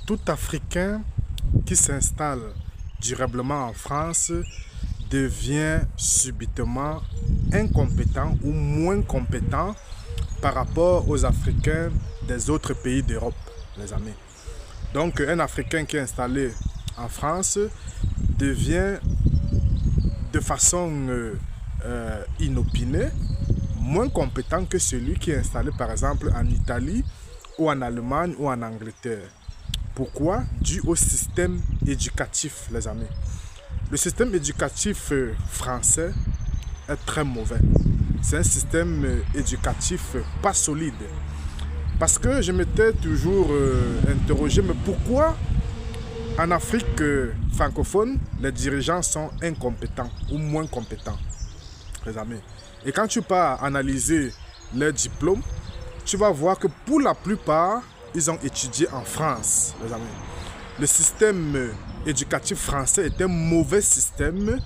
Tout Africain qui s'installe durablement en France devient subitement incompétent ou moins compétent par rapport aux Africains des autres pays d'Europe, les amis. Donc, un Africain qui est installé en France devient de façon inopinée moins compétent que celui qui est installé par exemple en Italie ou en Allemagne ou en Angleterre. Pourquoi? Dû au système éducatif, les amis. Le système éducatif français est très mauvais. C'est un système éducatif pas solide. Parce que je m'étais toujours interrogé, mais pourquoi en Afrique francophone, les dirigeants sont incompétents ou moins compétents, les amis? Et quand tu pars analyser leurs diplômes, tu vas voir que pour la plupart, ils ont étudié en France, les amis. Le système éducatif français est un mauvais système.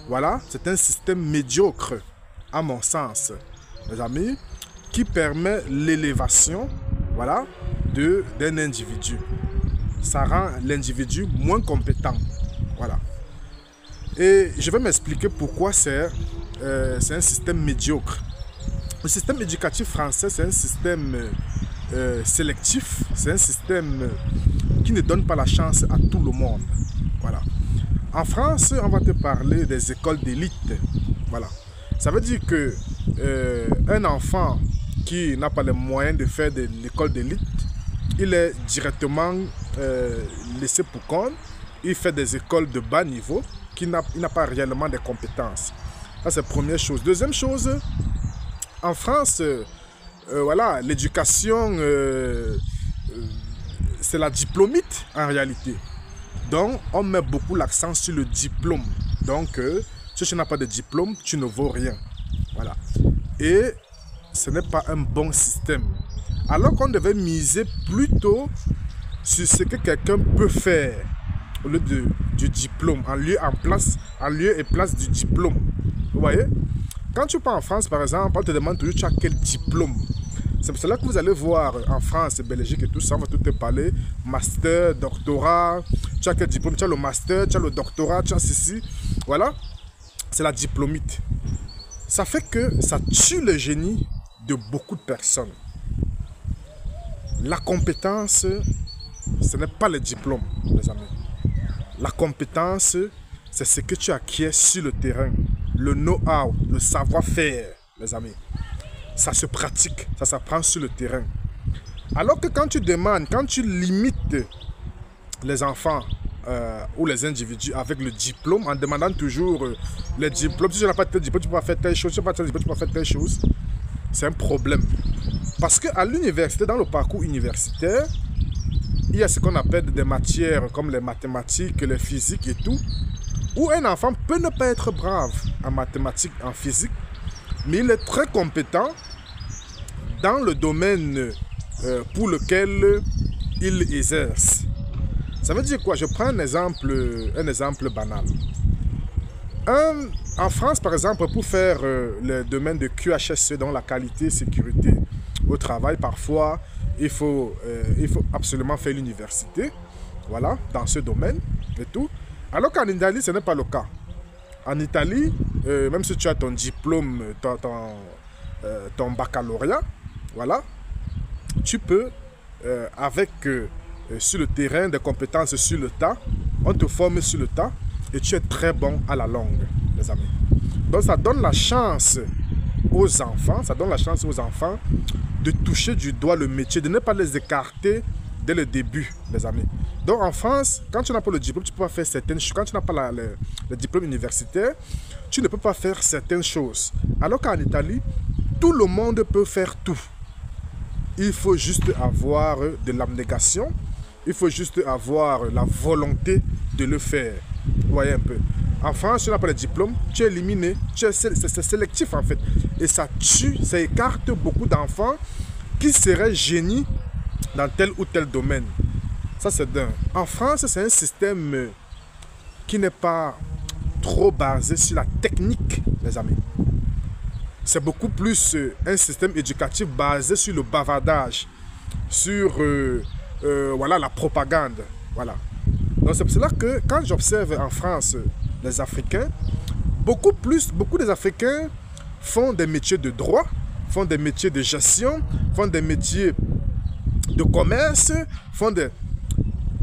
Voilà, c'est un système médiocre, à mon sens, les amis, qui permet l'élévation, voilà, d'un individu. Ça rend l'individu moins compétent. Voilà. Et je vais m'expliquer pourquoi c'est un système médiocre. Le système éducatif français, c'est un système sélectif. C'est un système qui ne donne pas la chance à tout le monde. Voilà. En France, on va te parler des écoles d'élite. Voilà. Ça veut dire que un enfant qui n'a pas les moyens de faire de l'école d'élite, il est directement laissé pour compte. Il fait des écoles de bas niveau qui n'a pas réellement de compétences. Ça, c'est la première chose. Deuxième chose, en France, voilà, l'éducation, c'est la diplômite en réalité. Donc, on met beaucoup l'accent sur le diplôme. Donc, si tu n'as pas de diplôme, tu ne vaux rien. Voilà. Et ce n'est pas un bon système. Alors qu'on devait miser plutôt sur ce que quelqu'un peut faire au lieu du diplôme, en lieu et place du diplôme. Vous voyez? Quand tu pars en France, par exemple, on te demande toujours tu as quel diplôme. C'est pour cela que vous allez voir en France, Belgique et tout ça, on va tout te parler. Master, doctorat, tu as quel diplôme? Tu as le master, tu as le doctorat, tu as ceci. Voilà, c'est la diplômite. Ça fait que ça tue le génie de beaucoup de personnes. La compétence, ce n'est pas le diplôme, les amis. La compétence, c'est ce que tu acquiers sur le terrain. Le know-how, le savoir-faire, les amis. Ça se pratique, ça s'apprend sur le terrain. Alors que quand tu demandes, quand tu limites les enfants ou les individus avec le diplôme, en demandant toujours les diplômes, si tu n'as pas tel diplôme, tu ne peux pas faire telle chose, si tu n'as pas tel diplôme, tu peux pas faire telle chose, c'est un problème. Parce qu'à l'université, dans le parcours universitaire, il y a ce qu'on appelle des matières comme les mathématiques, les physiques et tout, où un enfant peut ne pas être brave en mathématiques, en physique, mais il est très compétent dans le domaine pour lequel il exerce. Ça veut dire quoi? Je prends un exemple banal. En France, par exemple, pour faire le domaine de QHSE, donc la qualité et sécurité au travail, parfois, il faut absolument faire l'université, voilà, dans ce domaine et tout. Alors qu'en Italie, ce n'est pas le cas. En Italie, même si tu as ton diplôme, ton baccalauréat, voilà, tu peux, avec sur le terrain, des compétences sur le tas, on te forme sur le tas et tu es très bon à la longue, les amis. Donc ça donne la chance aux enfants, de toucher du doigt le métier, de ne pas les écarter dès le début, les amis. Donc en France, quand tu n'as pas le diplôme, tu ne peux pas faire certaines choses. Quand tu n'as pas le diplôme universitaire, tu ne peux pas faire certaines choses. Alors qu'en Italie, tout le monde peut faire tout. Il faut juste avoir de l'abnégation. Il faut juste avoir la volonté de le faire. Vous voyez un peu. En France, si tu n'as pas le diplôme, tu es éliminé. C'est sélectif en fait. Et ça tue, ça écarte beaucoup d'enfants qui seraient génies dans tel ou tel domaine. Ça, c'est d'un. En France, c'est un système qui n'est pas trop basé sur la technique, les amis. C'est beaucoup plus un système éducatif basé sur le bavardage, sur voilà, la propagande. Voilà. Donc c'est pour cela que quand j'observe en France les Africains, beaucoup des Africains font des métiers de droit, font des métiers de gestion, font des métiers de commerce,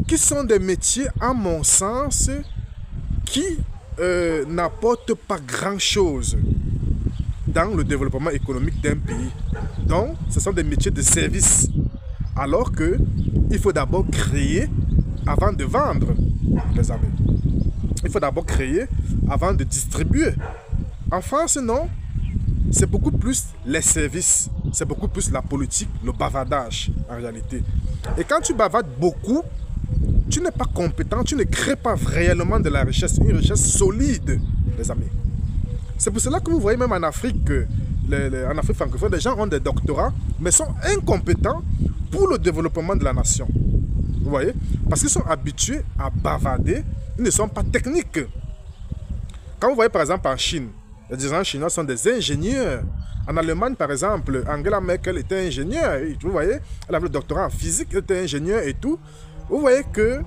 qui sont des métiers, à mon sens, qui n'apportent pas grand-chose dans le développement économique d'un pays. Donc, ce sont des métiers de service. Alors qu'il faut d'abord créer avant de vendre, les amis. Il faut d'abord créer avant de distribuer. En France, non. C'est beaucoup plus les services. C'est beaucoup plus la politique, le bavardage, en réalité. Et quand tu bavardes beaucoup, tu n'es pas compétent, tu ne crées pas réellement de la richesse, une richesse solide, les amis. C'est pour cela que vous voyez même en Afrique, en Afrique francophone, les gens ont des doctorats, mais sont incompétents pour le développement de la nation. Vous voyez? Parce qu'ils sont habitués à bavarder, ils ne sont pas techniques. Quand vous voyez par exemple en Chine, les dirigeants chinois sont des ingénieurs. En Allemagne, par exemple, Angela Merkel était ingénieure. Vous voyez, elle avait le doctorat en physique, elle était ingénieure et tout. Vous voyez que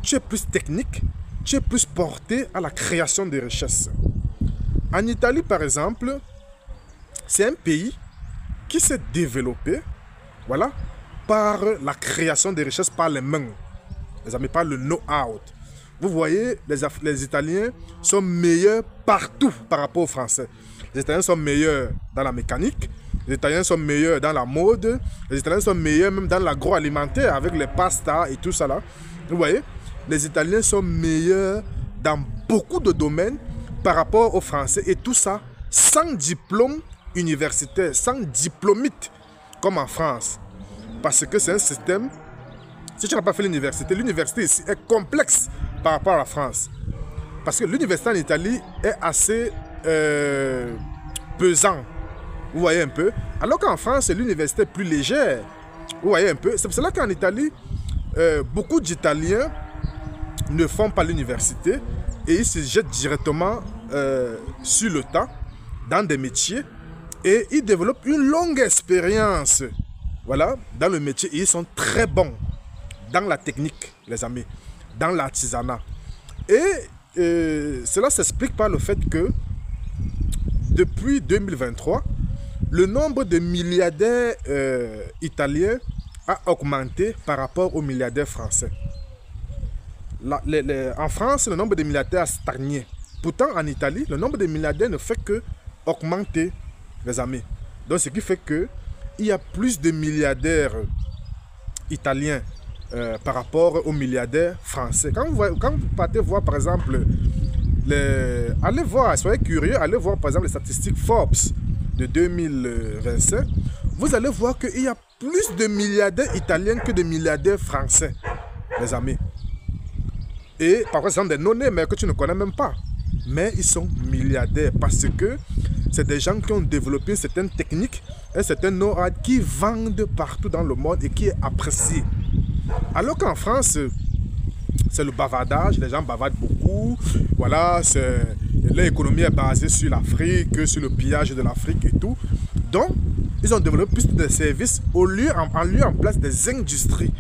tu es plus technique, tu es plus porté à la création de richesses. En Italie, par exemple, c'est un pays qui s'est développé, voilà, par la création de richesses par les mains, les amis, par le know-how. Vous voyez, les Italiens sont meilleurs partout par rapport aux Français. Les Italiens sont meilleurs dans la mécanique, les Italiens sont meilleurs dans la mode, les Italiens sont meilleurs même dans l'agroalimentaire avec les pastas et tout ça là. Vous voyez, les Italiens sont meilleurs dans beaucoup de domaines par rapport aux Français et tout ça sans diplôme universitaire, sans diplômite comme en France. Parce que c'est un système, si tu n'as pas fait l'université ici est complexe par rapport à la France. Parce que l'université en Italie est assez pesant. Vous voyez un peu. Alors qu'en France, l'université est plus légère. Vous voyez un peu. C'est pour cela qu'en Italie, beaucoup d'Italiens ne font pas l'université et ils se jettent directement sur le tas dans des métiers et ils développent une longue expérience. Voilà, dans le métier, et ils sont très bons dans la technique, les amis, dans l'artisanat. Et cela s'explique par le fait que depuis 2023, le nombre de milliardaires italiens a augmenté par rapport aux milliardaires français. En France, le nombre de milliardaires a stagné. Pourtant, en Italie, le nombre de milliardaires ne fait que augmenter, les amis. Donc, ce qui fait que il y a plus de milliardaires italiens par rapport aux milliardaires français. Quand vous partez voir, par exemple, allez voir, soyez curieux, allez voir, par exemple, les statistiques Forbes de 2025, vous allez voir qu'il y a plus de milliardaires italiens que de milliardaires français, les amis. Et parfois, ce sont des non-nés, mais que tu ne connais même pas. Mais ils sont milliardaires parce que c'est des gens qui ont développé une certaine technique, un certain know-how qui vendent partout dans le monde et qui est apprécié. Alors qu'en France, c'est le bavardage, les gens bavardent beaucoup. Voilà, l'économie est basée sur l'Afrique, sur le pillage de l'Afrique et tout. Donc, ils ont développé plus de services en lieu en place des industries.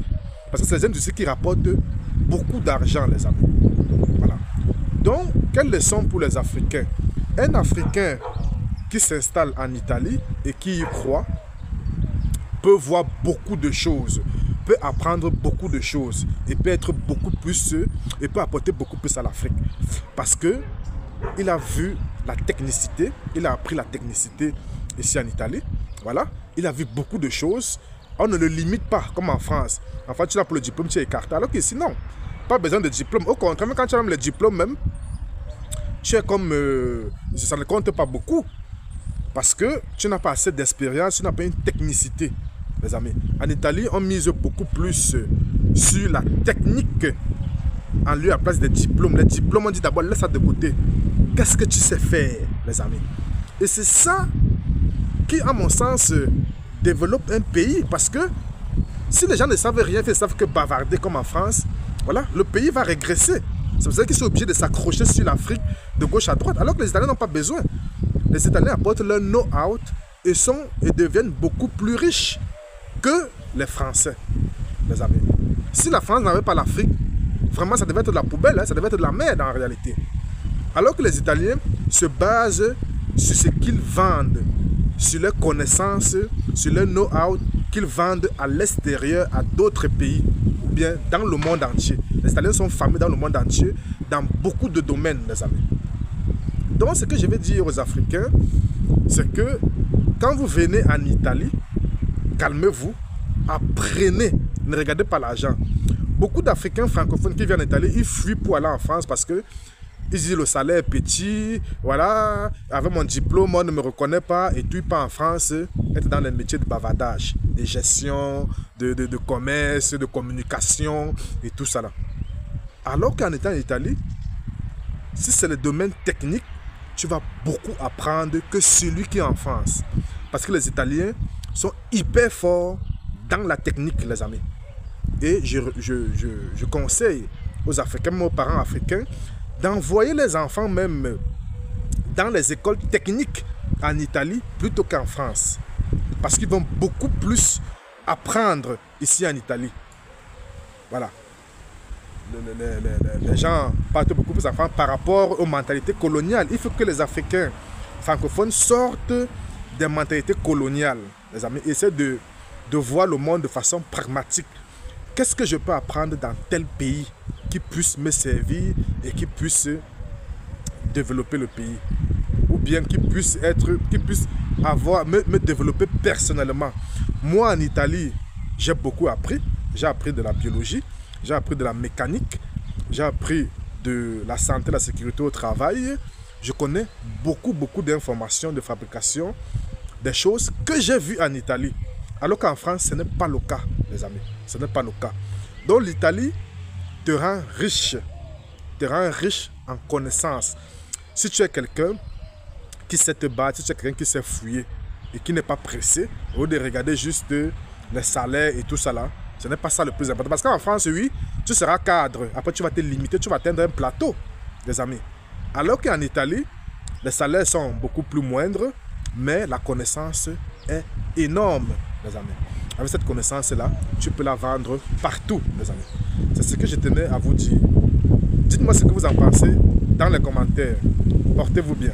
Parce que c'est les industries qui rapportent beaucoup d'argent, les amis. Voilà. Donc, quelle leçon pour les Africains? Un Africain qui s'installe en Italie et qui y croit peut voir beaucoup de choses, peut apprendre beaucoup de choses et peut être beaucoup plus et peut apporter beaucoup plus à l'Afrique. Parce que il a vu la technicité, il a appris la technicité ici en Italie. Voilà, il a vu beaucoup de choses. On ne le limite pas comme en France. En France, tu as pour le diplôme, tu es écarté. Alors qu'ici, non, pas besoin de diplôme. Au contraire, même quand tu as même le diplôme, même, tu es comme ça ne compte pas beaucoup. Parce que tu n'as pas assez d'expérience, tu n'as pas une technicité, les amis. En Italie, on mise beaucoup plus sur la technique en lieu à place des diplômes. Les diplômes, on dit d'abord, laisse ça de côté. Qu'est-ce que tu sais faire, les amis? Et c'est ça qui, à mon sens, développe un pays. Parce que si les gens ne savent rien faire, ils savent que bavarder comme en France, voilà, le pays va régresser. C'est pour ça qu'ils sont obligés de s'accrocher sur l'Afrique de gauche à droite, alors que les Italiens n'ont pas besoin. Les Italiens apportent leur know-how et deviennent beaucoup plus riches que les Français, les amis. Si la France n'avait pas l'Afrique, vraiment ça devait être de la poubelle, hein, ça devait être de la merde en réalité. Alors que les Italiens se basent sur ce qu'ils vendent, sur leurs connaissances, sur leur know-how qu'ils vendent à l'extérieur, à d'autres pays, ou bien dans le monde entier. Les Italiens sont fameux dans le monde entier, dans beaucoup de domaines, les amis. Donc, ce que je vais dire aux Africains, c'est que quand vous venez en Italie, calmez-vous, apprenez, ne regardez pas l'argent. Beaucoup d'Africains francophones qui viennent en Italie, ils fuient pour aller en France parce que ils disent le salaire est petit, voilà, avec mon diplôme, on ne me reconnaît pas, et tu pars en France, être dans les métiers de bavardage, de gestion, de commerce, de communication, et tout ça là. Alors qu'en étant en Italie, si c'est le domaine technique, tu vas beaucoup apprendre que celui qui est en France. Parce que les Italiens sont hyper forts dans la technique, les amis. Et je conseille aux Africains, aux parents africains, d'envoyer les enfants même dans les écoles techniques en Italie plutôt qu'en France. Parce qu'ils vont beaucoup plus apprendre ici en Italie. Voilà. Les gens partent beaucoup plus en France par rapport aux mentalités coloniales. Il faut que les Africains francophones sortent des mentalités coloniales. Les amis, essaient de voir le monde de façon pragmatique. Qu'est-ce que je peux apprendre dans tel pays qui puisse me servir et qui puisse développer le pays, ou bien qui puisse me développer personnellement. Moi en Italie, j'ai beaucoup appris. J'ai appris de la biologie, j'ai appris de la mécanique, j'ai appris de la santé, la sécurité au travail. Je connais beaucoup d'informations de fabrication, des choses que j'ai vues en Italie. Alors qu'en France, ce n'est pas le cas, les amis. Ce n'est pas le cas. Donc l'Italie te rend riche en connaissances. Si tu es quelqu'un qui sait te battre, si tu es quelqu'un qui sait fouiller et qui n'est pas pressé, au lieu de regarder juste les salaires et tout ça là, ce n'est pas ça le plus important. Parce qu'en France, oui, tu seras cadre. Après, tu vas te limiter, tu vas atteindre un plateau, les amis. Alors qu'en Italie, les salaires sont beaucoup plus moindres, mais la connaissance est énorme, les amis. Avec cette connaissance-là, tu peux la vendre partout, les amis. C'est ce que je tenais à vous dire. Dites-moi ce que vous en pensez dans les commentaires. Portez-vous bien.